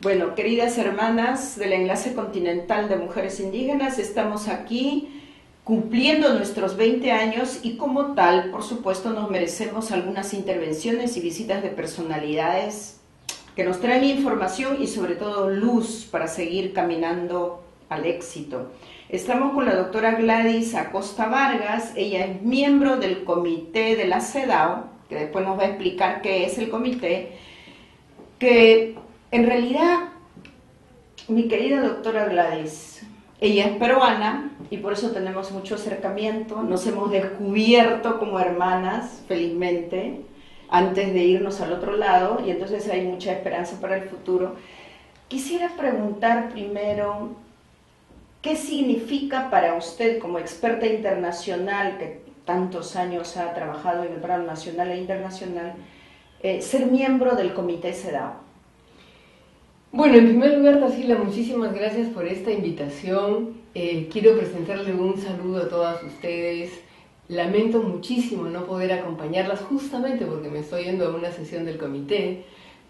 Bueno, queridas hermanas del Enlace Continental de Mujeres Indígenas, estamos aquí cumpliendo nuestros 20 años y como tal, por supuesto, nos merecemos algunas intervenciones y visitas de personalidades que nos traen información y sobre todo luz para seguir caminando al éxito. Estamos con la doctora Gladys Acosta Vargas. Ella es miembro del comité de la CEDAW, que después nos va a explicar qué es el comité, que en realidad, mi querida doctora Gladys, ella es peruana y por eso tenemos mucho acercamiento, nos hemos descubierto como hermanas, felizmente, antes de irnos al otro lado, y entonces hay mucha esperanza para el futuro. Quisiera preguntar primero, ¿qué significa para usted como experta internacional, que tantos años ha trabajado en el plano nacional e internacional, ser miembro del comité CEDAW? Bueno, en primer lugar, Tarsila, muchísimas gracias por esta invitación. Quiero presentarle un saludo a todas ustedes. Lamento muchísimo no poder acompañarlas justamente porque me estoy yendo a una sesión del comité,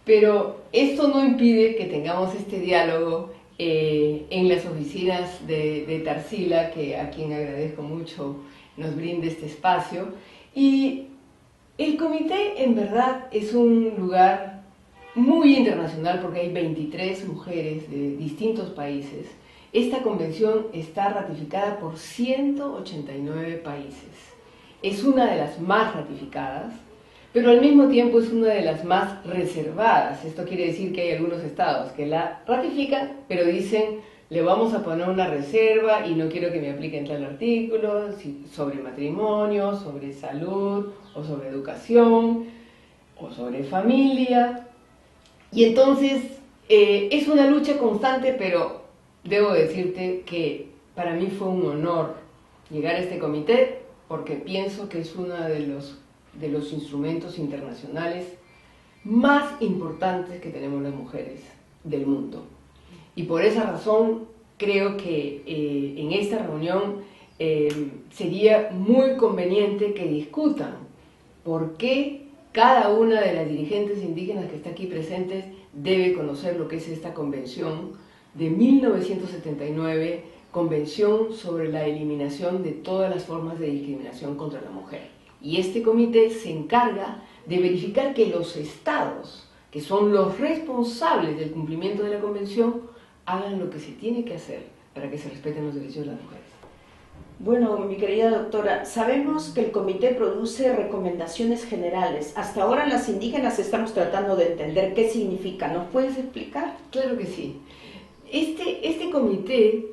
pero esto no impide que tengamos este diálogo en las oficinas de Tarsila, a quien agradezco mucho nos brinde este espacio. Y el comité en verdad es un lugar muy internacional porque hay 23 mujeres de distintos países. Esta convención está ratificada por 189 países. Es una de las más ratificadas, pero al mismo tiempo es una de las más reservadas. Esto quiere decir que hay algunos estados que la ratifican, pero dicen, le vamos a poner una reserva y no quiero que me apliquen tal artículo sobre matrimonio, sobre salud, o sobre educación, o sobre familia. Y entonces es una lucha constante, pero debo decirte que para mí fue un honor llegar a este comité porque pienso que es uno de los instrumentos internacionales más importantes que tenemos las mujeres del mundo. Y por esa razón creo que en esta reunión sería muy conveniente que discutan por qué cada una de las dirigentes indígenas que está aquí presentes debe conocer lo que es esta convención de 1979, Convención sobre la eliminación de todas las formas de discriminación contra la mujer. Y este comité se encarga de verificar que los estados, que son los responsables del cumplimiento de la convención, hagan lo que se tiene que hacer para que se respeten los derechos de las mujeres. Bueno, mi querida doctora, sabemos que el comité produce recomendaciones generales. Hasta ahora las indígenas estamos tratando de entender qué significa. ¿Nos puedes explicar? Claro que sí. Este comité,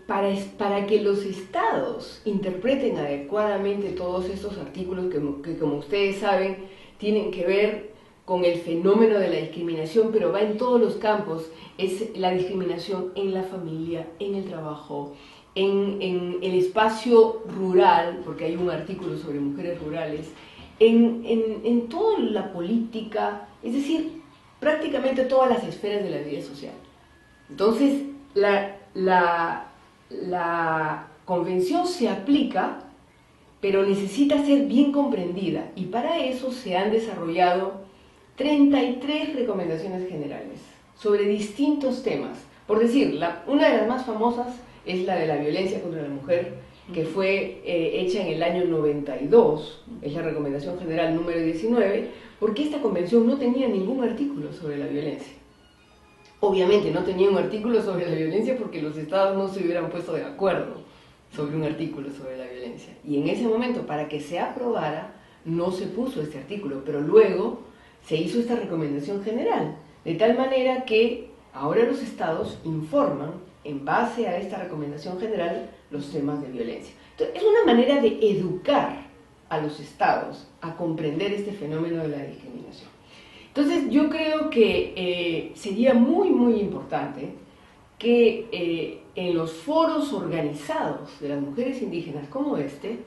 para que los estados interpreten adecuadamente todos estos artículos que, como ustedes saben, tienen que ver con el fenómeno de la discriminación, pero va en todos los campos, es la discriminación en la familia, en el trabajo, en el espacio rural, porque hay un artículo sobre mujeres rurales, en toda la política, es decir, prácticamente todas las esferas de la vida social. Entonces, la convención se aplica, pero necesita ser bien comprendida, y para eso se han desarrollado 33 recomendaciones generales sobre distintos temas. Por decir, una de las más famosas es la de la violencia contra la mujer, que fue hecha en el año 92, es la recomendación general número 19, porque esta convención no tenía ningún artículo sobre la violencia. Obviamente no tenía un artículo sobre la violencia porque los estados no se hubieran puesto de acuerdo sobre un artículo sobre la violencia. Y en ese momento, para que se aprobara, no se puso este artículo, pero luego se hizo esta recomendación general, de tal manera que ahora los estados informan en base a esta recomendación general los temas de violencia. Entonces, es una manera de educar a los estados a comprender este fenómeno de la discriminación. Entonces yo creo que sería muy importante que en los foros organizados de las mujeres indígenas como este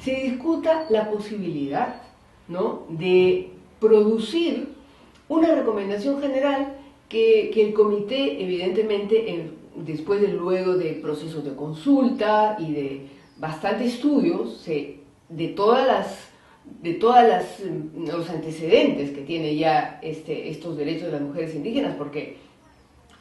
se discuta la posibilidad, ¿no?, de producir una recomendación general que el comité, evidentemente, luego de procesos de consulta y de bastantes estudios de todas los antecedentes que tiene ya estos derechos de las mujeres indígenas, porque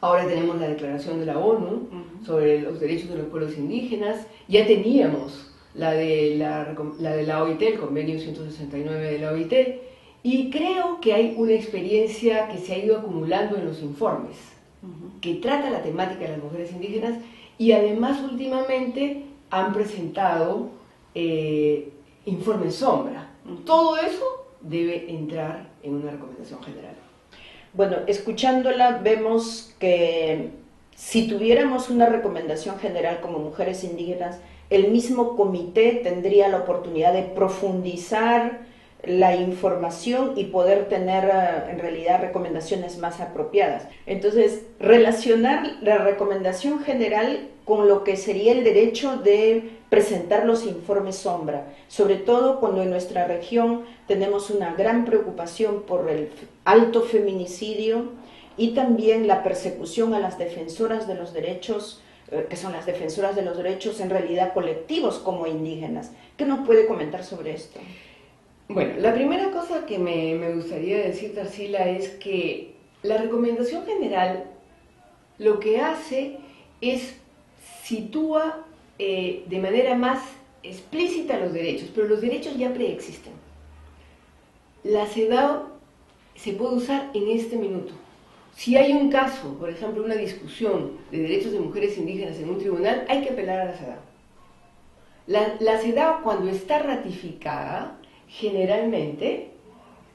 Ahora tenemos la Declaración de la ONU sobre los derechos de los pueblos indígenas. Ya teníamos la de la OIT, el convenio 169 de la OIT. Y creo que hay una experiencia que se ha ido acumulando en los informes, que trata la temática de las mujeres indígenas, y además últimamente han presentado informes sombra. Todo eso debe entrar en una recomendación general. Bueno, escuchándola vemos que si tuviéramos una recomendación general como mujeres indígenas, el mismo comité tendría la oportunidad de profundizar la información y poder tener en realidad recomendaciones más apropiadas. Entonces, relacionar la recomendación general con lo que sería el derecho de presentar los informes sombra, sobre todo cuando en nuestra región tenemos una gran preocupación por el alto feminicidio y también la persecución a las defensoras de los derechos, que son las defensoras de los derechos en realidad colectivos como indígenas. ¿Qué nos puede comentar sobre esto? Bueno, la primera cosa que me gustaría decir, Tarsila, es que la recomendación general lo que hace es sitúa de manera más explícita los derechos, pero los derechos ya preexisten. La CEDAW se puede usar en este minuto. Si hay un caso, por ejemplo, una discusión de derechos de mujeres indígenas en un tribunal, hay que apelar a la CEDAW. La CEDAW, cuando está ratificada, generalmente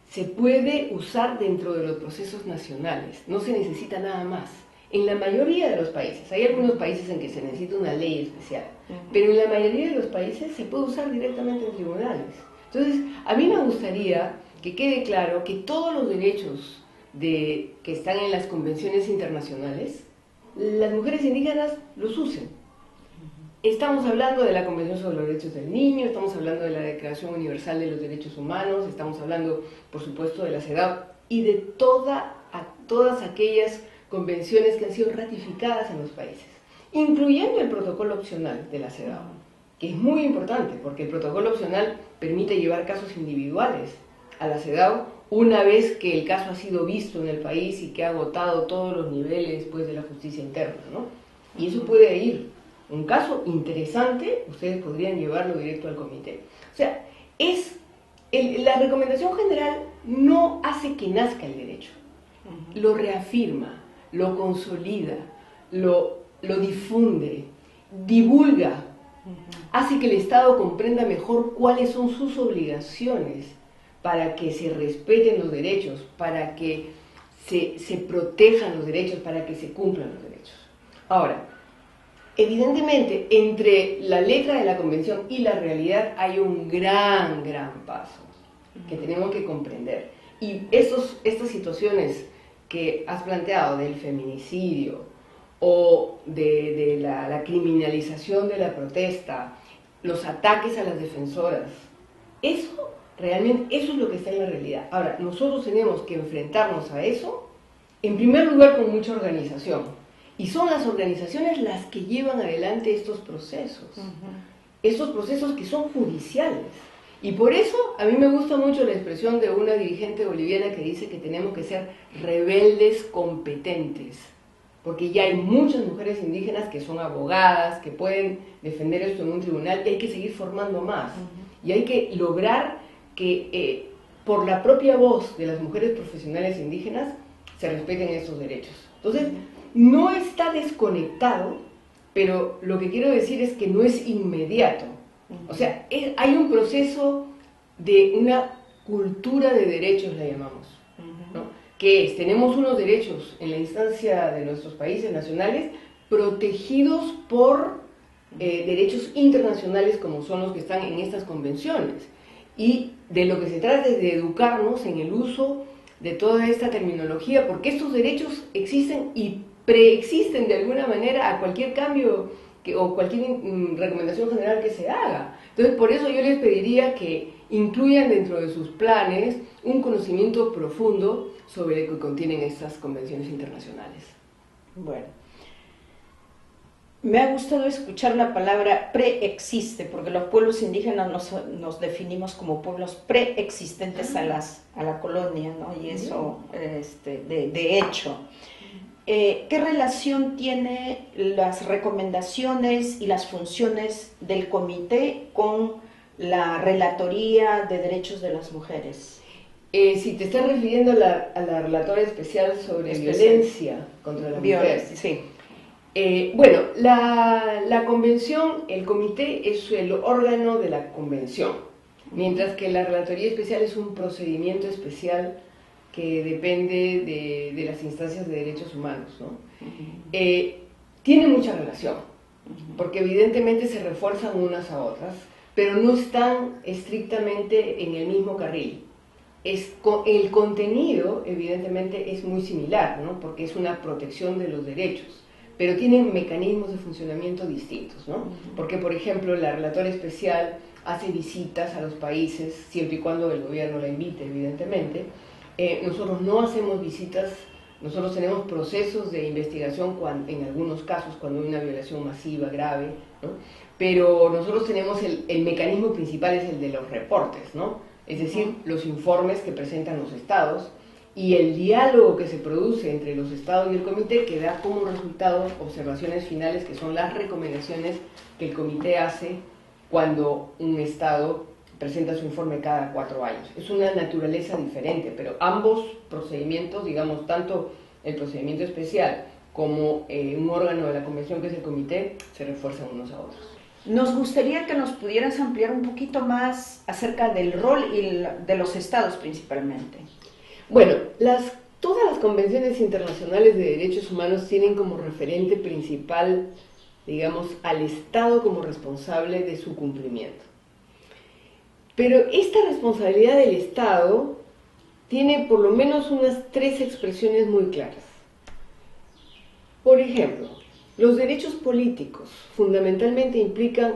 se puede usar dentro de los procesos nacionales, no se necesita nada más. En la mayoría de los países, hay algunos países en que se necesita una ley especial, pero en la mayoría de los países se puede usar directamente en tribunales. Entonces, a mí me gustaría que quede claro que todos los derechos que están en las convenciones internacionales, las mujeres indígenas los usen. Estamos hablando de la Convención sobre los Derechos del Niño, estamos hablando de la Declaración Universal de los Derechos Humanos, estamos hablando, por supuesto, de la CEDAW y de todas aquellas convenciones que han sido ratificadas en los países, incluyendo el protocolo opcional de la CEDAW, que es muy importante porque el protocolo opcional permite llevar casos individuales a la CEDAW una vez que el caso ha sido visto en el país y que ha agotado todos los niveles pues, de la justicia interna, ¿no? Y eso puede ir. Un caso interesante, ustedes podrían llevarlo directo al comité. O sea, la recomendación general no hace que nazca el derecho, lo reafirma, lo consolida, lo difunde, divulga, hace que el Estado comprenda mejor cuáles son sus obligaciones para que se respeten los derechos, para que se protejan los derechos, para que se cumplan los derechos. Ahora, evidentemente, entre la letra de la Convención y la realidad hay un gran paso que tenemos que comprender. Y estas situaciones que has planteado del feminicidio o de la criminalización de la protesta, los ataques a las defensoras, eso es lo que está en la realidad. Ahora, nosotros tenemos que enfrentarnos a eso, en primer lugar, con mucha organización. Y son las organizaciones las que llevan adelante estos procesos que son judiciales. Y por eso a mí me gusta mucho la expresión de una dirigente boliviana que dice que tenemos que ser rebeldes competentes, porque ya hay muchas mujeres indígenas que son abogadas, que pueden defender esto en un tribunal, y hay que seguir formando más. Y hay que lograr que por la propia voz de las mujeres profesionales indígenas se respeten estos derechos. Entonces, no está desconectado, pero lo que quiero decir es que no es inmediato. O sea, hay un proceso de una cultura de derechos, la llamamos, ¿no? Que tenemos unos derechos en la instancia de nuestros países nacionales protegidos por derechos internacionales como son los que están en estas convenciones. Y de lo que se trata es de educarnos en el uso de toda esta terminología, porque estos derechos existen y preexisten de alguna manera a cualquier cambio o cualquier recomendación general que se haga. Entonces, por eso yo les pediría que incluyan dentro de sus planes un conocimiento profundo sobre lo que contienen estas convenciones internacionales. Bueno, me ha gustado escuchar la palabra preexiste, porque los pueblos indígenas nos definimos como pueblos preexistentes a la colonia, ¿no? Y eso, de hecho. ¿qué relación tiene las recomendaciones y las funciones del comité con la Relatoría de Derechos de las Mujeres? Si te estás refiriendo a la Relatora Especial sobre Violencia contra la Mujer. Sí. Bueno, la convención, el comité es el órgano de la convención, mientras que la Relatoría Especial es un procedimiento especial que depende de las instancias de derechos humanos, ¿no? Tiene mucha relación, porque evidentemente se refuerzan unas a otras, pero no están estrictamente en el mismo carril. El contenido, evidentemente, es muy similar, ¿no? Porque es una protección de los derechos, pero tienen mecanismos de funcionamiento distintos, ¿no? Porque, por ejemplo, la relatora especial hace visitas a los países, siempre y cuando el gobierno la invite, evidentemente. Nosotros no hacemos visitas, nosotros tenemos procesos de investigación en algunos casos, cuando hay una violación masiva, grave, ¿no? Pero nosotros tenemos el mecanismo principal, es el de los reportes, ¿no? Es decir, los informes que presentan los estados y el diálogo que se produce entre los estados y el comité, que da como resultado observaciones finales, que son las recomendaciones que el comité hace cuando un estado presenta su informe cada 4 años. Es una naturaleza diferente, pero ambos procedimientos, digamos, tanto el procedimiento especial como un órgano de la convención que es el comité, se refuerzan unos a otros. Nos gustaría que nos pudieras ampliar un poquito más acerca del rol de los estados principalmente. Bueno, todas las convenciones internacionales de derechos humanos tienen como referente principal, digamos, al Estado como responsable de su cumplimiento. Pero esta responsabilidad del Estado tiene por lo menos unas 3 expresiones muy claras. Por ejemplo, los derechos políticos fundamentalmente implican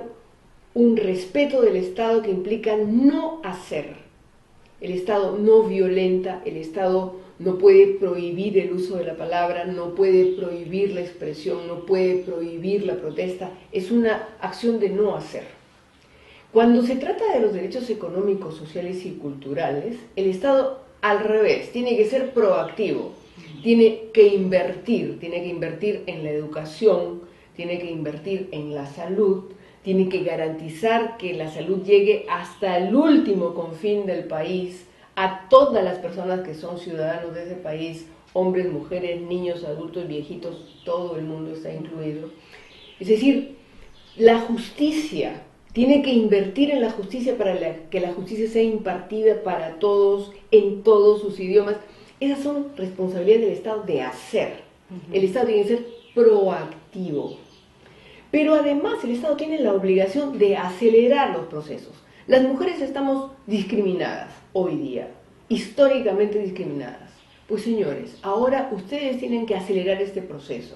un respeto del Estado que implica no hacer. El Estado no violenta, el Estado no puede prohibir el uso de la palabra, no puede prohibir la expresión, no puede prohibir la protesta. Es una acción de no hacer. Cuando se trata de los derechos económicos, sociales y culturales, el Estado, al revés, tiene que ser proactivo. Tiene que invertir en la educación, tiene que invertir en la salud, tiene que garantizar que la salud llegue hasta el último confín del país, a todas las personas que son ciudadanos de ese país, hombres, mujeres, niños, adultos, viejitos, todo el mundo está incluido. Es decir, la justicia, tiene que invertir en la justicia para que la justicia sea impartida para todos, en todos sus idiomas. Esas son responsabilidades del Estado de hacer. El Estado tiene que ser proactivo. Pero además el Estado tiene la obligación de acelerar los procesos. Las mujeres estamos discriminadas hoy día, históricamente discriminadas. Pues señores, ahora ustedes tienen que acelerar este proceso.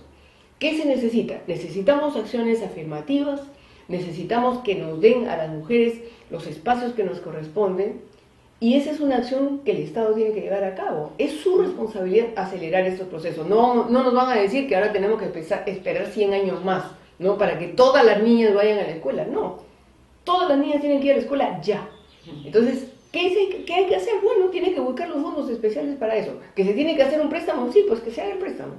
¿Qué se necesita? Necesitamos acciones afirmativas, necesitamos que nos den a las mujeres los espacios que nos corresponden. Y esa es una acción que el Estado tiene que llevar a cabo. Es su responsabilidad acelerar estos procesos. No nos van a decir que ahora tenemos que esperar 100 años más, ¿no? Para que todas las niñas vayan a la escuela. No, todas las niñas tienen que ir a la escuela ya. Entonces, ¿qué hay que hacer? Bueno, tiene que buscar los fondos especiales para eso. ¿Que se tiene que hacer un préstamo? Sí, pues que se haga el préstamo.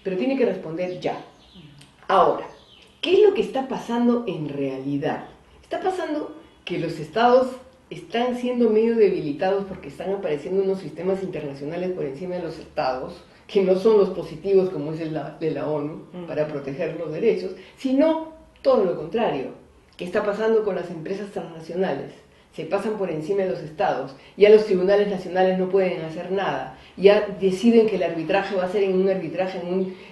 Pero tiene que responder ya. Ahora, ¿qué es lo que está pasando en realidad? Está pasando que los estados están siendo medio debilitados porque están apareciendo unos sistemas internacionales por encima de los estados, que no son los positivos como es el de la ONU para proteger los derechos, sino todo lo contrario. ¿Qué está pasando con las empresas transnacionales? Se pasan por encima de los estados, ya los tribunales nacionales no pueden hacer nada, ya deciden que el arbitraje va a ser en un arbitraje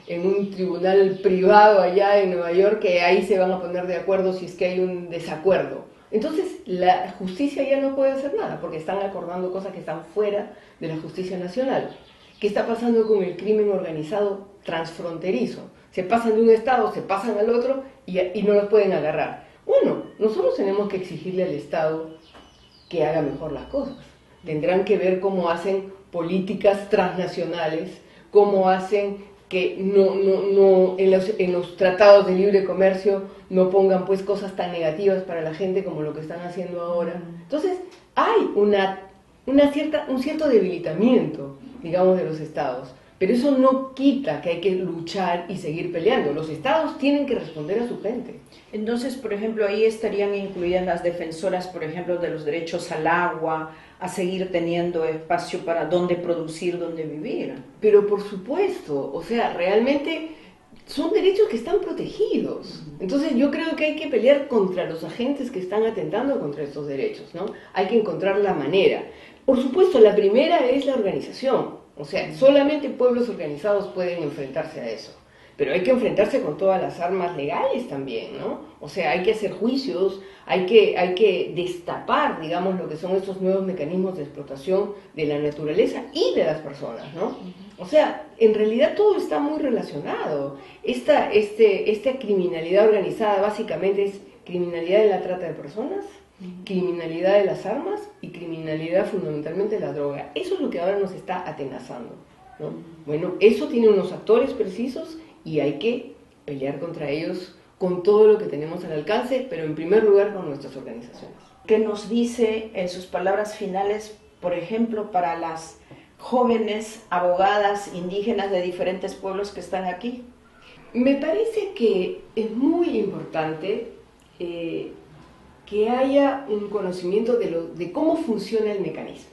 en un tribunal privado allá en Nueva York, que ahí se van a poner de acuerdo si es que hay un desacuerdo. Entonces la justicia ya no puede hacer nada porque están acordando cosas que están fuera de la justicia nacional. ¿Qué está pasando con el crimen organizado transfronterizo? Se pasan de un estado, se pasan al otro y no los pueden agarrar. Bueno, nosotros tenemos que exigirle al Estado que haga mejor las cosas. Tendrán que ver cómo hacen políticas transnacionales, cómo hacen que en los tratados de libre comercio no pongan pues cosas tan negativas para la gente como lo que están haciendo ahora. Entonces hay un cierto debilitamiento, digamos, de los estados. Pero eso no quita que hay que luchar y seguir peleando. Los estados tienen que responder a su gente. Entonces, por ejemplo, ahí estarían incluidas las defensoras, por ejemplo, de los derechos al agua, a seguir teniendo espacio para dónde producir, dónde vivir. Pero por supuesto, o sea, realmente son derechos que están protegidos. Entonces yo creo que hay que pelear contra los agentes que están atentando contra estos derechos, ¿no? Hay que encontrar la manera. Por supuesto, la primera es la organización. O sea, solamente pueblos organizados pueden enfrentarse a eso. Pero hay que enfrentarse con todas las armas legales también, ¿no? O sea, hay que hacer juicios, hay que destapar, digamos, lo que son estos nuevos mecanismos de explotación de la naturaleza y de las personas, ¿no? O sea, en realidad todo está muy relacionado. Esta criminalidad organizada básicamente es criminalidad de la trata de personas, criminalidad de las armas y criminalidad fundamentalmente de la droga. Eso es lo que ahora nos está atenazando, ¿no? Bueno, eso tiene unos actores precisos y hay que pelear contra ellos con todo lo que tenemos al alcance, pero en primer lugar con nuestras organizaciones. ¿Qué nos dice en sus palabras finales, por ejemplo, para las jóvenes abogadas indígenas de diferentes pueblos que están aquí? Me parece que es muy importante que haya un conocimiento de cómo funciona el mecanismo.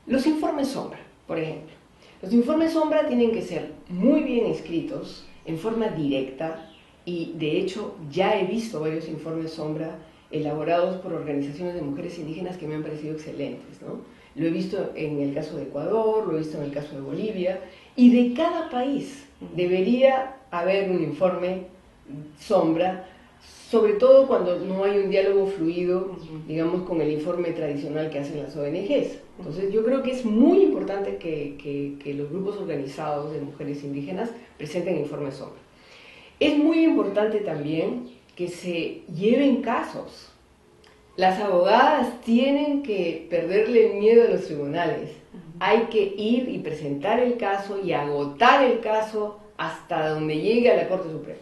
Los informes sombra, por ejemplo. Los informes sombra tienen que ser muy bien escritos, en forma directa, y de hecho ya he visto varios informes sombra elaborados por organizaciones de mujeres indígenas que me han parecido excelentes, ¿no? Lo he visto en el caso de Ecuador, lo he visto en el caso de Bolivia, y de cada país debería haber un informe sombra, sobre todo cuando no hay un diálogo fluido, digamos, con el informe tradicional que hacen las ONGs. Entonces yo creo que es muy importante que los grupos organizados de mujeres indígenas presenten informes sombra. Es muy importante también que se lleven casos. Las abogadas tienen que perderle el miedo a los tribunales. Hay que ir y presentar el caso y agotar el caso hasta donde llegue a la Corte Suprema.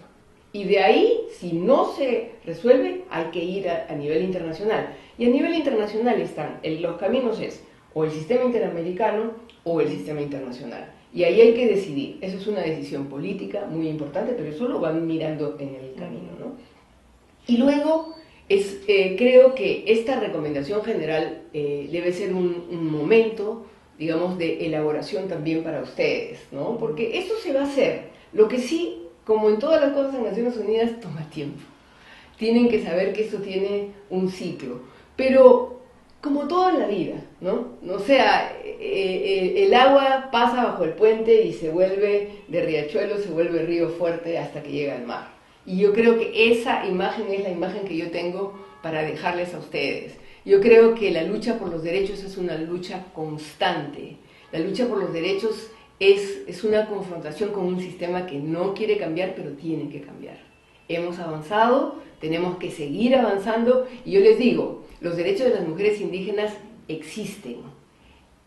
Y de ahí, si no se resuelve, hay que ir a nivel internacional. Y a nivel internacional están, los caminos es o el sistema interamericano o el sistema internacional. Y ahí hay que decidir. Eso es una decisión política muy importante, pero eso lo van mirando en el camino, ¿no? Y luego, creo que esta recomendación general debe ser un momento, digamos, de elaboración también para ustedes, ¿no? Porque eso se va a hacer. Lo que sí, como en todas las cosas en Naciones Unidas, toma tiempo. Tienen que saber que esto tiene un ciclo. Pero, como todo en la vida, ¿no? O sea, el agua pasa bajo el puente y se vuelve de riachuelo, se vuelve río fuerte hasta que llega al mar. Y yo creo que esa imagen es la imagen que yo tengo para dejarles a ustedes. Yo creo que la lucha por los derechos es una lucha constante. La lucha por los derechos es una confrontación con un sistema que no quiere cambiar, pero tiene que cambiar. Hemos avanzado, tenemos que seguir avanzando, y yo les digo, los derechos de las mujeres indígenas existen,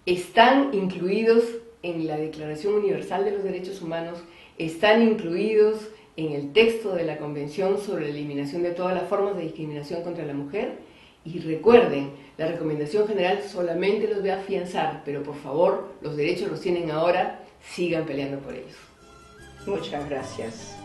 están incluidos en la Declaración Universal de los Derechos Humanos, están incluidos en el texto de la Convención sobre la eliminación de todas las formas de discriminación contra la mujer, y recuerden, la recomendación general solamente los va a afianzar, pero por favor, los derechos los tienen ahora, sigan peleando por ellos. Muchas gracias.